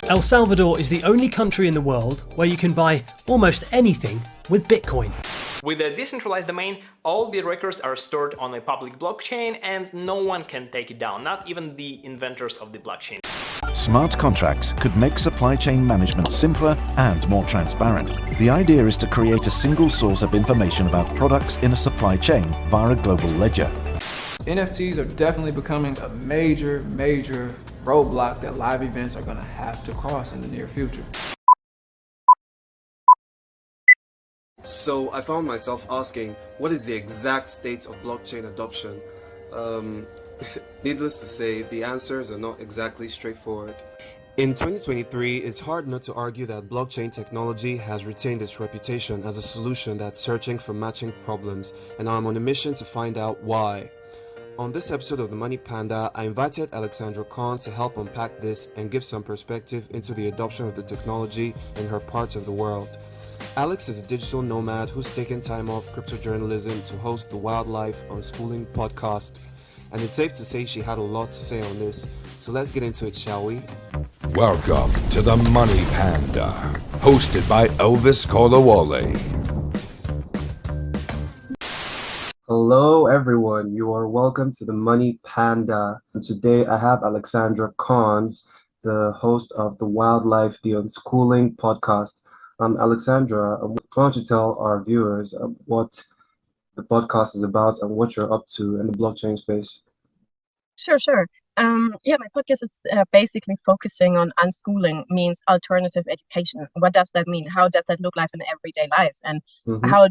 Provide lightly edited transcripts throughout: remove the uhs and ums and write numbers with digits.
El Salvador is the only country in the world where you can buy almost anything with Bitcoin. With a decentralized domain, all the records are stored on a public blockchain and no one can take it down, not even the inventors of the blockchain. Smart contracts could make supply chain management simpler and more transparent. The idea is to create a single source of information about products in a supply chain via a global ledger. NFTs are definitely becoming a major roadblock that live events are going to have to cross in the near future. So I found myself asking, what is the exact state of blockchain adoption? Needless to say, the answers are not exactly straightforward. In 2023, it's hard not to argue that blockchain technology has retained its reputation as a solution that's searching for matching problems, and I'm on a mission to find out why. On this episode of the Money Panda, I invited Alexandra Kons to help unpack this and give some perspective into the adoption of the technology in her part of the world. Alex is a digital nomad who's taken time off crypto journalism to host the Wildlife Unschooling podcast. And it's safe to say she had a lot to say on this. So let's get into it, shall we? Welcome to the Money Panda, hosted by Elvis Kolawole. Hello everyone, you are welcome to the Money Panda. And today I have Alexandra Kons, the host of the Wildlife, the Unschooling podcast. Alexandra, why don't you tell our viewers what the podcast is about and what you're up to in the blockchain space? Sure. My podcast is basically focusing on unschooling, means alternative education. What does that mean? How does that look like in everyday life? And how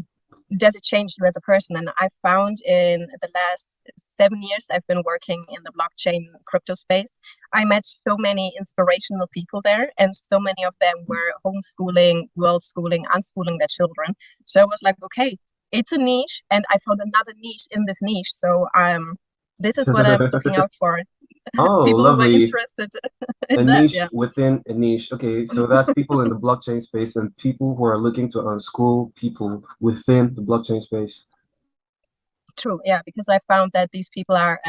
does it change you as a person? And I found in the last 7 years I've been working in the blockchain crypto space, I met so many inspirational people there, and so many of them were homeschooling, world schooling, unschooling their children. So I was like, okay, it's a niche, and I found another niche in this niche. So this is what I'm looking out for. Oh, people lovely. who are interested in a that, niche yeah. within a niche. Okay, so that's people in the blockchain space and people who are looking to unschool people within the blockchain space. True, yeah, because I found that these people are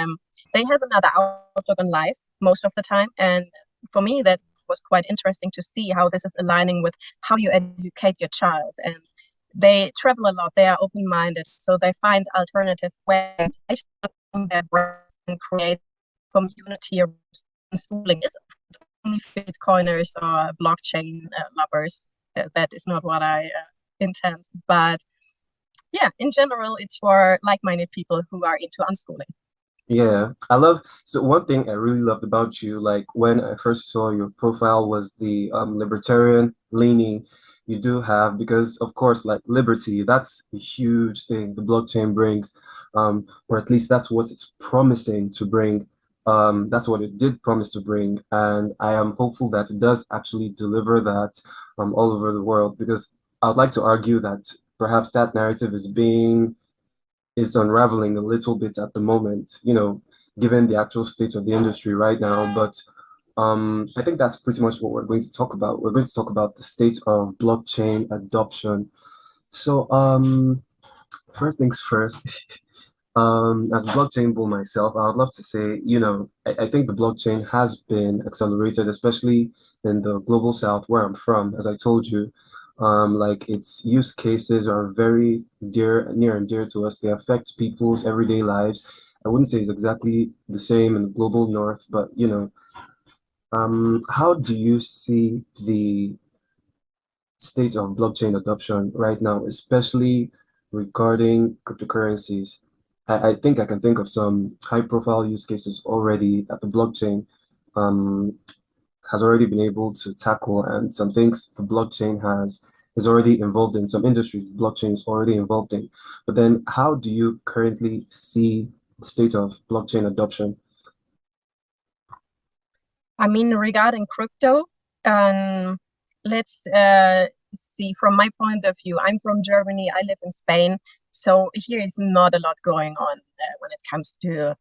they have another outlook on life most of the time, and for me that was quite interesting to see how this is aligning with how you educate your child. And they travel a lot, they are open-minded, so they find alternative ways to their brain and create community around schooling. Is only Bitcoiners or blockchain lovers. That is not what I intend, but yeah, in general, it's for like-minded people who are into unschooling. Yeah, so one thing I really loved about you, like when I first saw your profile, was the libertarian leaning you do have, because of course, like liberty, that's a huge thing the blockchain brings, or at least that's what it's promising to bring. That's what it did promise to bring, and I am hopeful that it does actually deliver that all over the world, because I would like to argue that perhaps that narrative is unraveling a little bit at the moment, given the actual state of the industry right now. But I think that's pretty much what we're going to talk about. We're going to talk about the state of blockchain adoption. So first things first, as a blockchain bull myself, I would love to say, I think the blockchain has been accelerated, especially in the global south where I'm from. As I told you, like its use cases are very near and dear to us. They affect people's everyday lives. I wouldn't say it's exactly the same in the global north, but how do you see the state of blockchain adoption right now, especially regarding cryptocurrencies? I think I can think of some high-profile use cases already that the blockchain has already been able to tackle, and some things the blockchain is already involved in, some industries blockchain is already involved in. But then how do you currently see the state of blockchain adoption? I mean, regarding crypto, let's see, from my point of view, I'm from Germany, I live in Spain, so here is not a lot going on when it comes to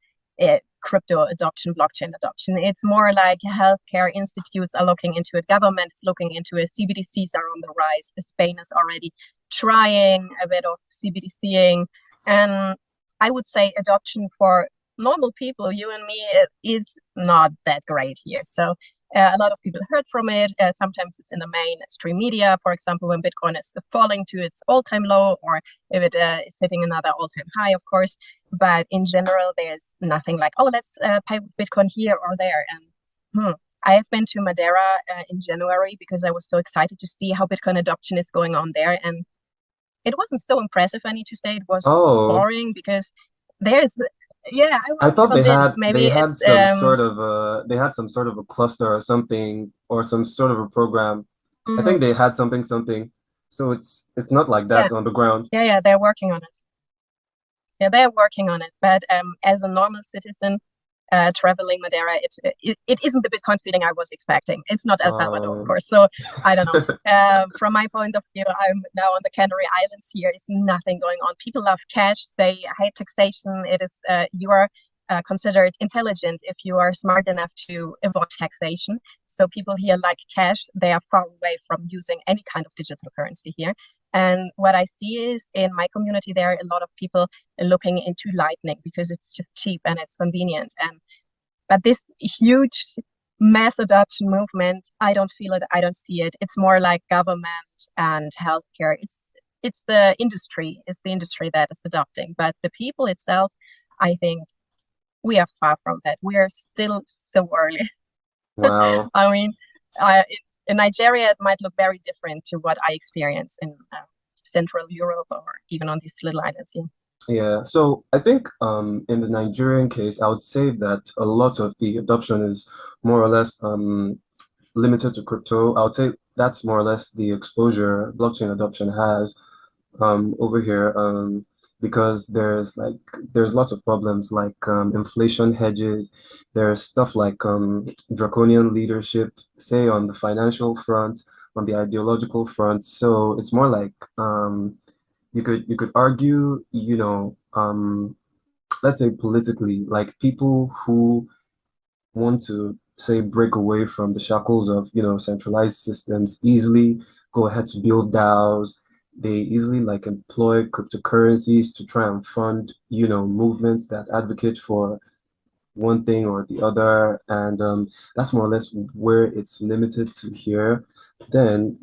crypto adoption, blockchain adoption. It's more like healthcare institutes are looking into it, government is looking into it, CBDCs are on the rise. Spain is already trying a bit of CBDCing, and I would say adoption for normal people, you and me, is not that great here. So A lot of people heard from it. Sometimes it's in the mainstream media, for example, when Bitcoin is falling to its all-time low, or if it is hitting another all-time high, of course. But in general, there's nothing like, oh, let's pay with Bitcoin here or there. And I have been to Madeira in January because I was so excited to see how Bitcoin adoption is going on there. And it wasn't so impressive, I need to say. It was Oh, boring because there's, yeah, I I was thought convinced maybe they had it's, some sort of a cluster or something, or some sort of a program. I mhm, think they had something. So it's not like yeah, that on the ground. yeah, they're working on it. Yeah, they're working on it. But as a normal citizen traveling Madeira, it isn't the Bitcoin feeling I was expecting. It's not El Salvador, of Um, course. So I don't know. From my point of view, I'm now on the Canary Islands. Here is nothing going on. People love cash. They hate taxation. It is you are considered intelligent if you are smart enough to avoid taxation. So people here like cash. They are far away from using any kind of digital currency here. And what I see is in my community, there are a lot of people looking into Lightning because it's just cheap and it's convenient. But this huge mass adoption movement, I don't feel it. I don't see it. It's more like government and healthcare. It's the industry. It's the industry that is adopting. But the people itself, I think we are far from that. We are still so early. wow. I mean, I, in Nigeria, it might look very different to what I experience in Central Europe or even on these little islands here. Yeah, so I think in the Nigerian case, I would say that a lot of the adoption is more or less limited to crypto. I would say that's more or less the exposure blockchain adoption has over here, because there's lots of problems like inflation hedges. There's stuff like draconian leadership, say on the financial front, on the ideological front. So it's more like you could argue, let's say politically, like people who want to say break away from the shackles of centralized systems easily go ahead to build DAOs. They easily like employ cryptocurrencies to try and fund movements that advocate for one thing or the other, and that's more or less where it's limited to here. Then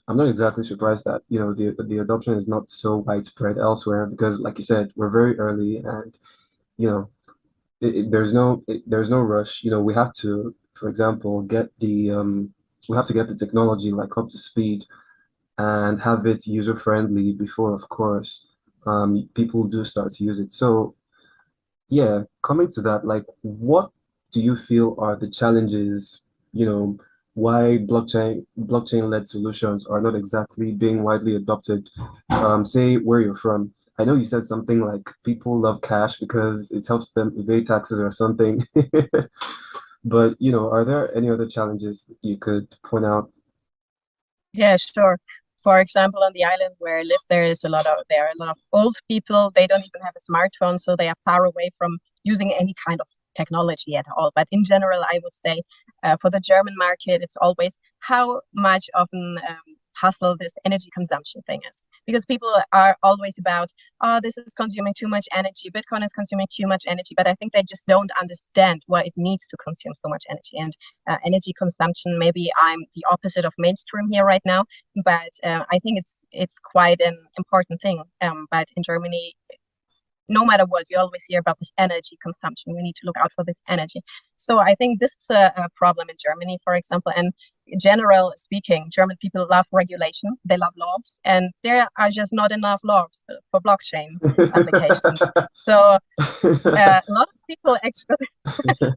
I'm not exactly surprised that the adoption is not so widespread elsewhere, because like you said, we're very early, and you know there's no rush. We have to, for example, we have to get the technology like up to speed and have it user friendly before, of course, people do start to use it. So yeah, coming to that, like, what do you feel are the challenges, why blockchain-led solutions are not exactly being widely adopted? Say where you're from. I know you said something like people love cash because it helps them evade taxes or something. But, are there any other challenges you could point out? Yeah, sure. For example, on the island where I live, there are a lot of old people. They don't even have a smartphone, so they are far away from using any kind of technology at all. But in general, I would say for the German market, it's always how much of an hustle this energy consumption thing is. Because people are always about, oh, this is consuming too much energy. Bitcoin is consuming too much energy. But I think they just don't understand why it needs to consume so much energy. And energy consumption, maybe I'm the opposite of mainstream here right now, but I think it's quite an important thing. But in Germany, no matter what, you always hear about this energy consumption. We need to look out for this energy. So I think this is a problem in Germany, for example. And general speaking, German people love regulation. They love laws, and there are just not enough laws for blockchain applications. So a lot of people actually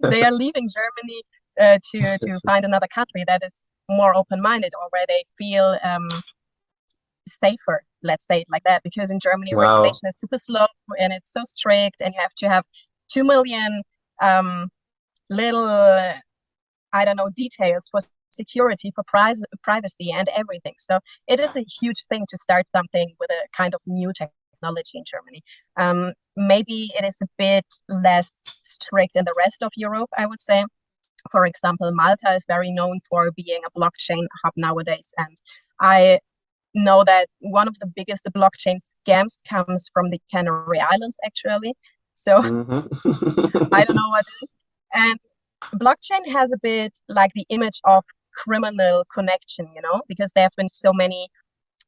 they are leaving Germany to find another country that is more open-minded, or where they feel safer, let's say it like that, because in Germany Wow. regulation is super slow and it's so strict, and you have to have 2 million little I don't know details for security, for privacy and everything. So it is a huge thing to start something with a kind of new technology in Germany. Maybe it is a bit less strict in the rest of Europe, I would say. For example, Malta is very known for being a blockchain hub nowadays, and I know that one of the biggest blockchain scams comes from the Canary Islands, actually. So Mhm. I don't know what it is. And blockchain has a bit like the image of criminal connection, because there have been so many,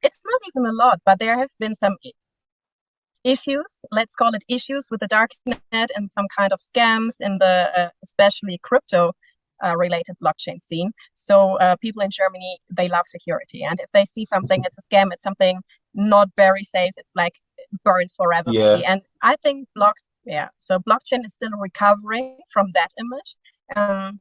it's not even a lot, but there have been some issues, let's call it issues, with the dark net and some kind of scams in the especially crypto related blockchain scene. So people in Germany, they love security, and if they see something, it's a scam, it's something not very safe, it's like burned forever maybe. And I think so blockchain is still recovering from that image, and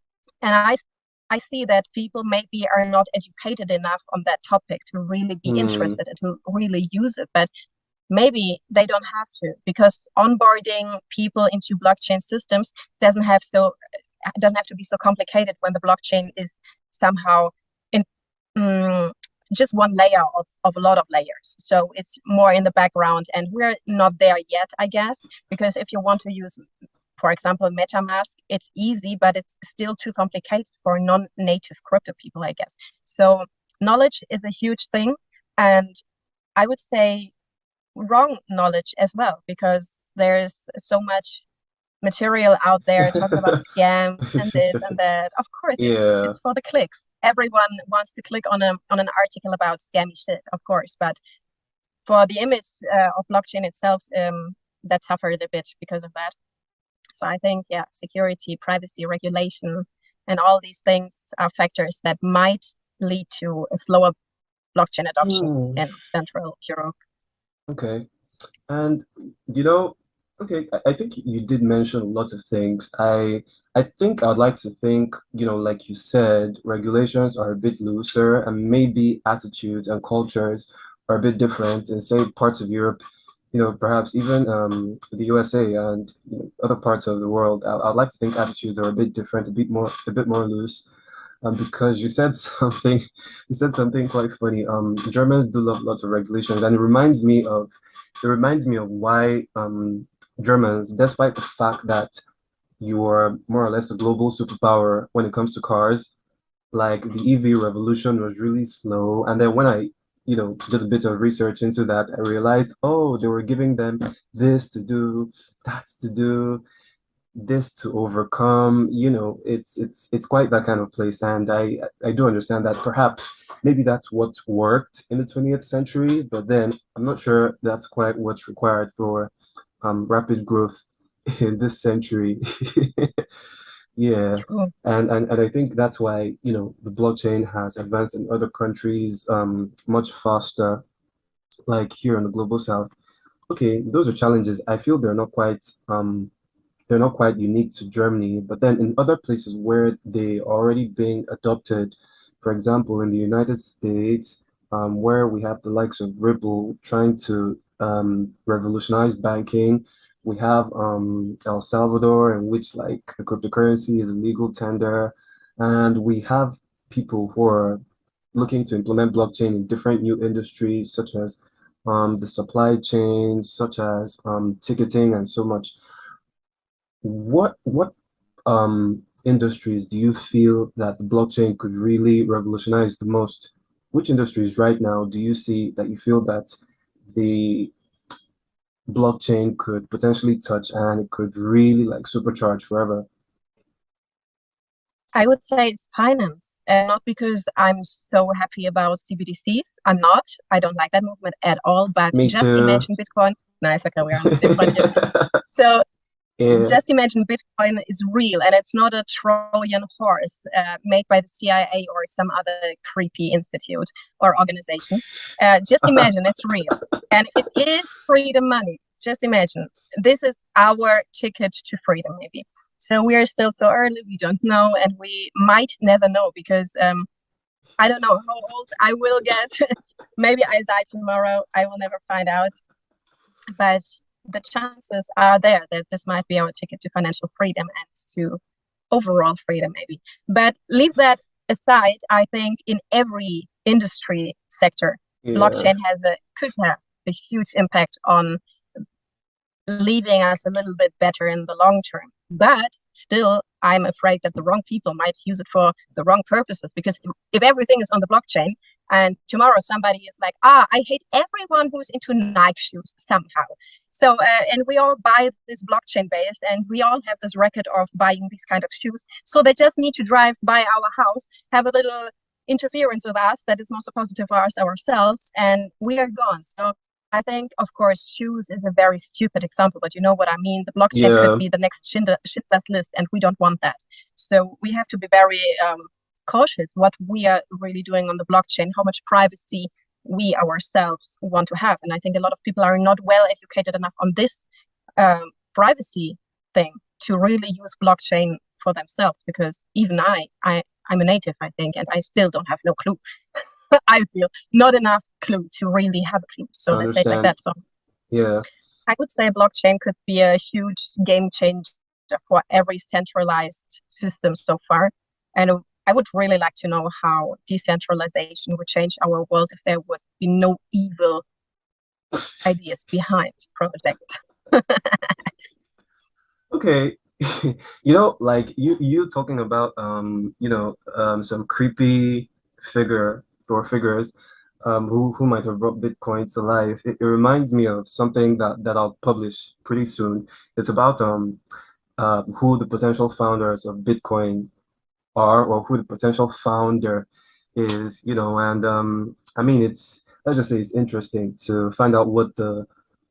I see that people maybe are not educated enough on that topic to really be interested and to really use it, but maybe they don't have to, because onboarding people into blockchain systems doesn't have to be so complicated when the blockchain is somehow in just one layer of a lot of layers. So it's more in the background, and we're not there yet, I guess, because if you want to use, for example, MetaMask, it's easy, but it's still too complicated for non-native crypto people, I guess. So knowledge is a huge thing, and I would say wrong knowledge as well, because there's so much material out there talking about scams and this and that. Of course, it's for the clicks. Everyone wants to click on an article about scammy shit, of course, but for the image of blockchain itself, that suffered a bit because of that. So I think, security, privacy, regulation, and all these things are factors that might lead to a slower blockchain adoption in Central Europe. Okay. And okay, I think you did mention lots of things. I think I'd like to think, like you said, regulations are a bit looser, and maybe attitudes and cultures are a bit different in, say, parts of Europe, perhaps even the USA and other parts of the world. I'd like to think attitudes are a bit different, a bit more loose. Because you said something quite funny. Germans do love lots of regulations, and it reminds me of why Germans, despite the fact that you are more or less a global superpower when it comes to cars, like the EV revolution was really slow. And then when I did a bit of research into that, I realized, they were giving them this to do, that to do, this to overcome. It's quite that kind of place, and I do understand that perhaps maybe that's what worked in the 20th century, but then I'm not sure that's quite what's required for rapid growth in this century. And I think that's why the blockchain has advanced in other countries much faster, like here in the global south. Okay, those are challenges. I feel they're not quite unique to Germany, but then in other places where they are already being adopted, for example, in the United States, where we have the likes of Ripple trying to revolutionize banking. We have El Salvador, in which like a cryptocurrency is a legal tender, and we have people who are looking to implement blockchain in different new industries, such as the supply chain, such as ticketing, and so much. What industries do you feel that the blockchain could really revolutionize the most? Which industries right now do you see that you feel that the blockchain could potentially touch and it could really like supercharge forever? I would say it's finance, not because I'm so happy about CBDCs. I'm not. I don't like that movement at all. But Me just too. imagine Bitcoin. Nice, okay, we're on the same point here. So just imagine Bitcoin is real, and it's not a Trojan horse made by the CIA or some other creepy institute or organization. Just imagine it's real, and it is freedom money. Just imagine this is our ticket to freedom, maybe. So we are still so early, we don't know, and we might never know, because I don't know how old I will get. Maybe I'll die tomorrow. I will never find out. But the chances are there that this might be our ticket to financial freedom and to overall freedom, maybe. But leave that aside, I think in every industry sector, blockchain could have a huge impact on leaving us a little bit better in the long term. But still, I'm afraid that the wrong people might use it for the wrong purposes, because if everything is on the blockchain and tomorrow somebody is like, I hate everyone who's into Nike shoes somehow. So, and we all buy this blockchain based, and we all have this record of buying these kind of shoes. So they just need to drive by our house, have a little interference with us that is not supposed to for us ourselves, and we are gone. So I think, of course, shoes is a very stupid example, but you know what I mean. The blockchain could Yeah, be the next Schindler's List, and we don't want that. So we have to be very cautious what we are really doing on the blockchain, how much privacy we ourselves want to have. And I think a lot of people are not well educated enough on this privacy thing to really use blockchain for themselves. Because even I'm a native, I think, and I still don't have no clue. I feel not enough clue to really have a clue. So I let's say it like understand. that. So Yeah. I would say blockchain could be a huge game changer for every centralized system so far. And I would really like to know how decentralization would change our world if there would be no evil ideas behind projects. Okay. Like you talking about some creepy figure or figures who might have brought Bitcoin to life. It reminds me of something that I'll publish pretty soon. It's about who the potential founders of Bitcoin are, or who the potential founder is, and I mean, it's let's just say it's interesting to find out what the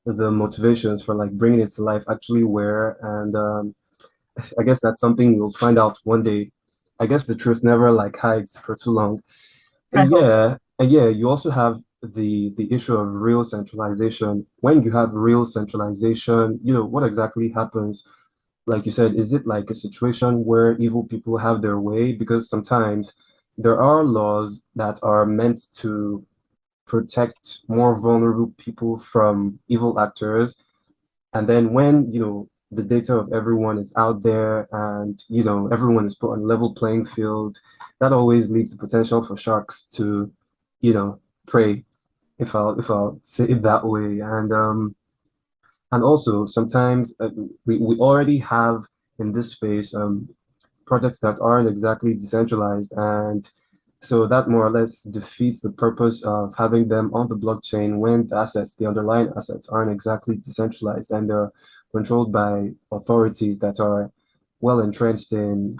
motivations for like bringing it to life actually were, and I guess that's something we'll find out one day. I guess the truth never like hides for too long. I hope. And yeah, you also have the issue of real centralization. When you have real centralization, what exactly happens? Like you said, is it like a situation where evil people have their way? Because sometimes there are laws that are meant to protect more vulnerable people from evil actors. And then when, the data of everyone is out there and, everyone is put on a level playing field, that always leaves the potential for sharks to, prey, if I'll say it that way. And also sometimes we already have in this space projects that aren't exactly decentralized, and so that more or less defeats the purpose of having them on the blockchain when the underlying assets aren't exactly decentralized and they're controlled by authorities that are well entrenched in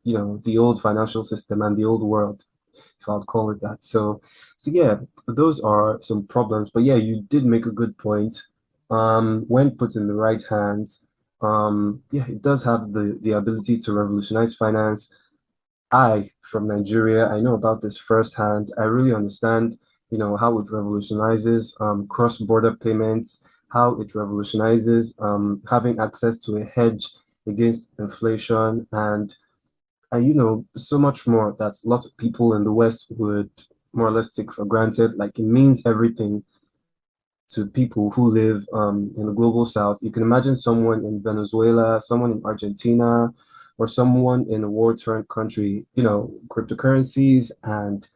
the old financial system and the old world, if I'll call it that. So yeah, those are some problems. But yeah, you did make a good point. When put in the right hands, yeah, it does have the ability to revolutionize finance. From Nigeria, I know about this firsthand. I really understand, how it revolutionizes cross-border payments, how it revolutionizes having access to a hedge against inflation, and so much more that lots of people in the West would more or less take for granted. Like it means everything to people who live in the global South. You can imagine someone in Venezuela, someone in Argentina, or someone in a war-torn country, cryptocurrencies and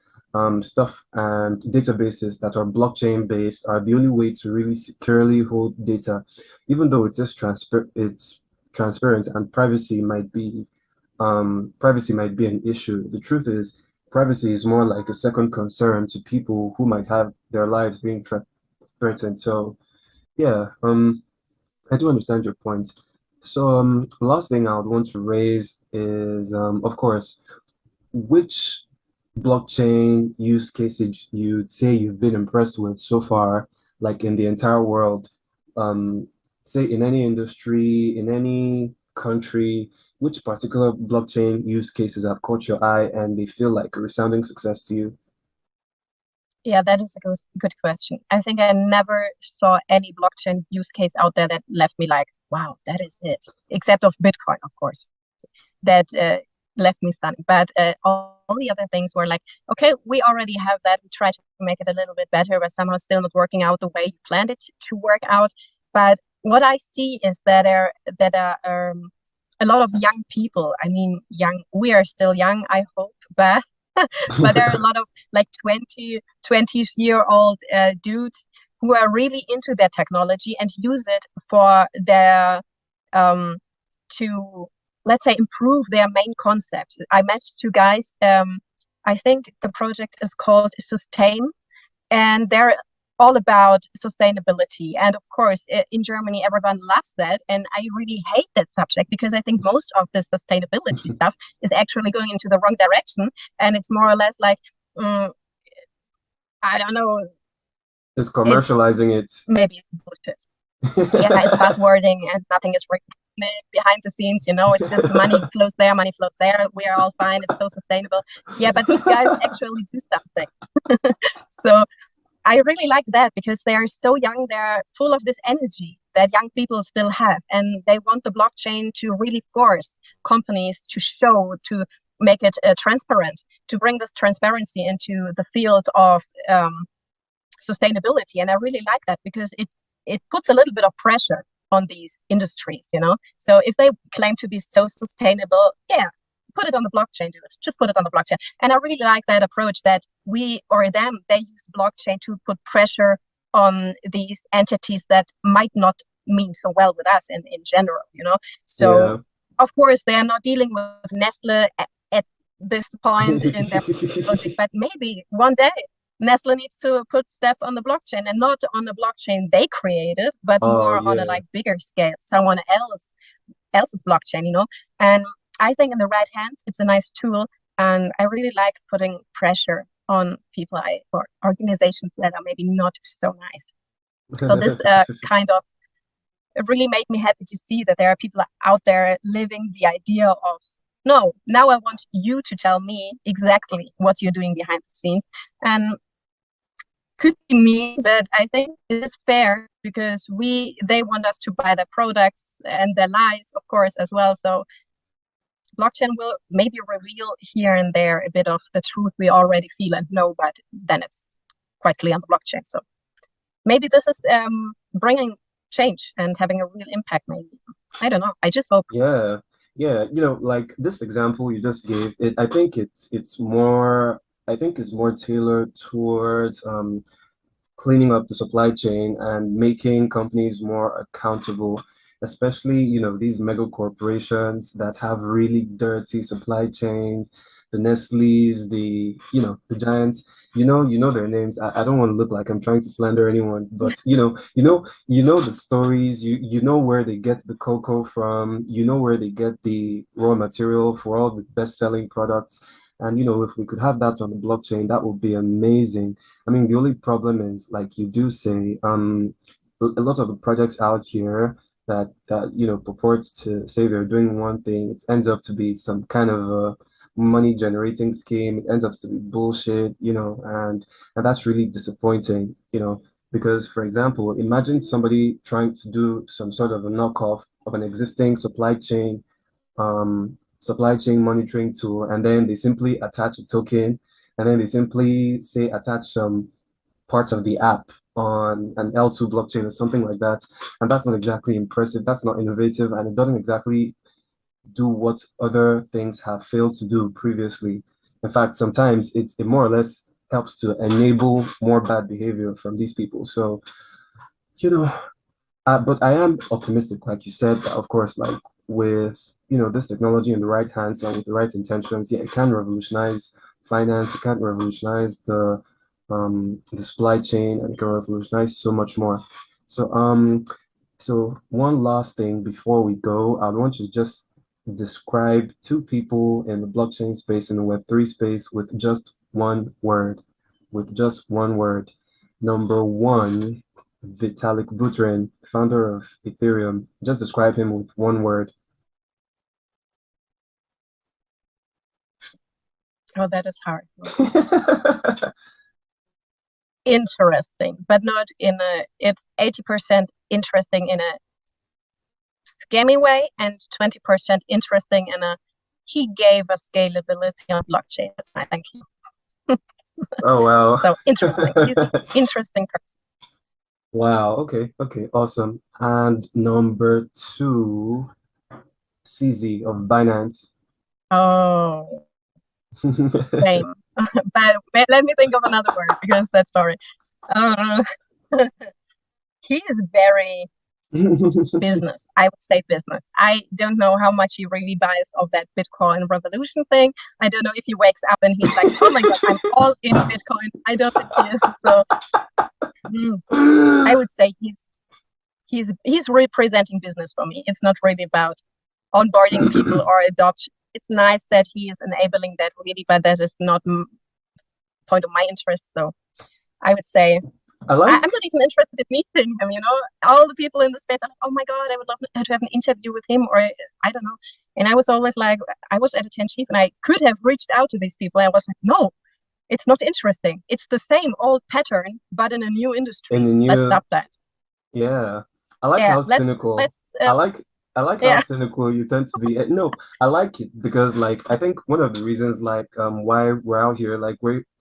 stuff and databases that are blockchain based are the only way to really securely hold data, even though it's transparent and privacy might be an issue. The truth is, privacy is more like a second concern to people who might have their lives being threatened. So yeah, I do understand your point. So last thing I would want to raise is of course, which blockchain use cases you'd say you've been impressed with so far, like in the entire world, um, say in any industry, in any country, which particular blockchain use cases have caught your eye and they feel like a resounding success to you? Yeah, that is a good question. I think I never saw any blockchain use case out there that left me like, wow, that is it. Except of Bitcoin, of course, that left me stunning. But all the other things were like, okay, we already have that. We try to make it a little bit better, but somehow still not working out the way you planned it to work out. But what I see is that a lot of young people. I mean, young. We are still young, I hope, but but there are a lot of like 20-year old dudes who are really into their technology and use it for their to, let's say, improve their main concept. I met two guys. I think the project is called Sustain, and they're all about sustainability. And of course, in Germany, everyone loves that. And I really hate that subject because I think most of the sustainability stuff is actually going into the wrong direction. And it's more or less like, I don't know. It's commercializing it. Maybe it's bullshit. Yeah, it's buzzwording and nothing is behind the scenes, it's just money flows there, we are all fine, it's so sustainable. Yeah, but these guys actually do something. So I really like that because they are so young, they're full of this energy that young people still have, and they want the blockchain to really force companies to show, to make it transparent, to bring this transparency into the field of sustainability. And I really like that because it puts a little bit of pressure on these industries, So if they claim to be so sustainable, yeah, put it on the blockchain, dude. Just put it on the blockchain. And I really like that approach that they use blockchain to put pressure on these entities that might not mean so well with us in general, So yeah. Of course, they are not dealing with Nestle at this point in their project, but maybe one day Nestle needs to put step on the blockchain, and not on the blockchain they created, but more on a bigger scale, someone else's blockchain, And I think in the right hands, it's a nice tool, and I really like putting pressure on people or organizations that are maybe not so nice. So this it really made me happy to see that there are people out there living the idea of, no, now I want you to tell me exactly what you're doing behind the scenes. And could be me, but I think it is fair because they want us to buy their products and their lives, of course, as well. So blockchain will maybe reveal here and there a bit of the truth we already feel and know, but then it's quite clear on the blockchain. So maybe this is bringing change and having a real impact, maybe. I don't know. I just hope. Yeah. Like this example you just gave, I think it's more tailored towards cleaning up the supply chain and making companies more accountable, especially these mega corporations that have really dirty supply chains, the Nestle's, the giants. You know their names. I don't want to look like I'm trying to slander anyone, but you know the stories. You know where they get the cocoa from. You know where they get the raw material for all the best-selling products. And if we could have that on the blockchain, that would be amazing. I mean, the only problem is, like you do say, a lot of the projects out here that purports to say they're doing one thing, it ends up to be some kind of a money generating scheme. It ends up to be bullshit, and that's really disappointing, because, for example, imagine somebody trying to do some sort of a knockoff of an existing supply chain monitoring tool, and then they simply attach a token, and then they simply say attach some parts of the app on an L2 blockchain or something like that. And that's not exactly impressive. That's not innovative, and it doesn't exactly do what other things have failed to do previously. In fact, sometimes it more or less helps to enable more bad behavior from these people. So, but I am optimistic, like you said, that of course, like with this technology in the right hands and with the right intentions, yeah, it can revolutionize finance. It can revolutionize the supply chain, and it can revolutionize so much more. So one last thing before we go, I want you to just describe two people in the blockchain space, in the Web3 space, with just one word. Number one, Vitalik Buterin, founder of Ethereum. Just describe him with one word. Oh, that is hard. Interesting, but not it's 80% interesting in a scammy way and 20% interesting in he gave us scalability on blockchain. That's my thank you. Oh, wow. So interesting. He's an interesting person. Wow. Okay, awesome. And number two, CZ of Binance. Oh, same. But let me think of another word because that's story. He is very business. I would say business. I don't know how much he really buys of that Bitcoin revolution thing. I don't know if he wakes up and he's like, oh my God, I'm all in Bitcoin. I don't think he is. So I would say he's representing business for me. It's not really about onboarding people or adoption. It's nice that he is enabling that really, but that is not point of my interest. So I would say I'm not even interested in meeting him. All the people in the space are like, oh my God, I would love to have an interview with him, or I don't know. And I was always like, I was editor in chief, and I could have reached out to these people. I was like, no, it's not interesting. It's the same old pattern, but in a new industry. Let's stop that. Yeah, I like how cynical. I like how cynical you tend to be. No, I like it because I think one of the reasons why we're out here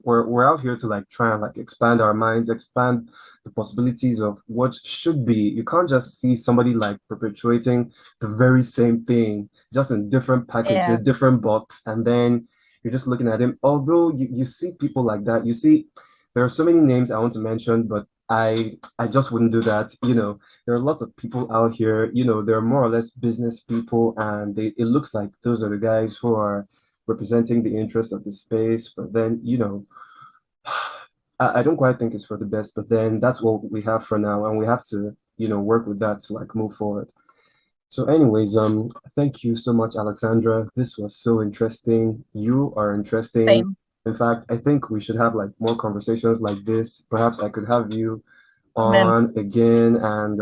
we're out here to try and expand our minds, expand the possibilities of what should be. You can't just see somebody perpetuating the very same thing just in different package, a different box, and then you're just looking at him. Although you see people like that, you see there are so many names I want to mention, but I just wouldn't do that. There are lots of people out here, they're more or less business people, and it looks like those are the guys who are representing the interests of the space. But then, I don't quite think it's for the best, but then that's what we have for now, and we have to, work with that to move forward. So anyways, thank you so much, Alexandra. This was so interesting. You are interesting. Same. In fact, I think we should have more conversations like this. Perhaps I could have you on again. And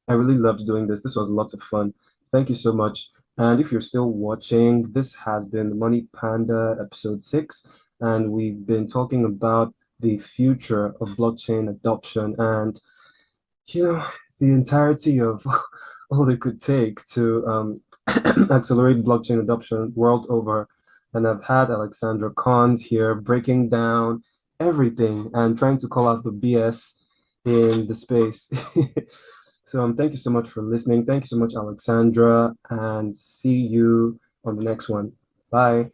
I really loved doing this. This was a lot of fun. Thank you so much. And if you're still watching, this has been the Money Panda episode 6. And we've been talking about the future of blockchain adoption and, the entirety of all it could take to accelerate blockchain adoption world over. And I've had Alexandra Kons here breaking down everything and trying to call out the BS in the space. So thank you so much for listening. Thank you so much, Alexandra, and see you on the next one. Bye.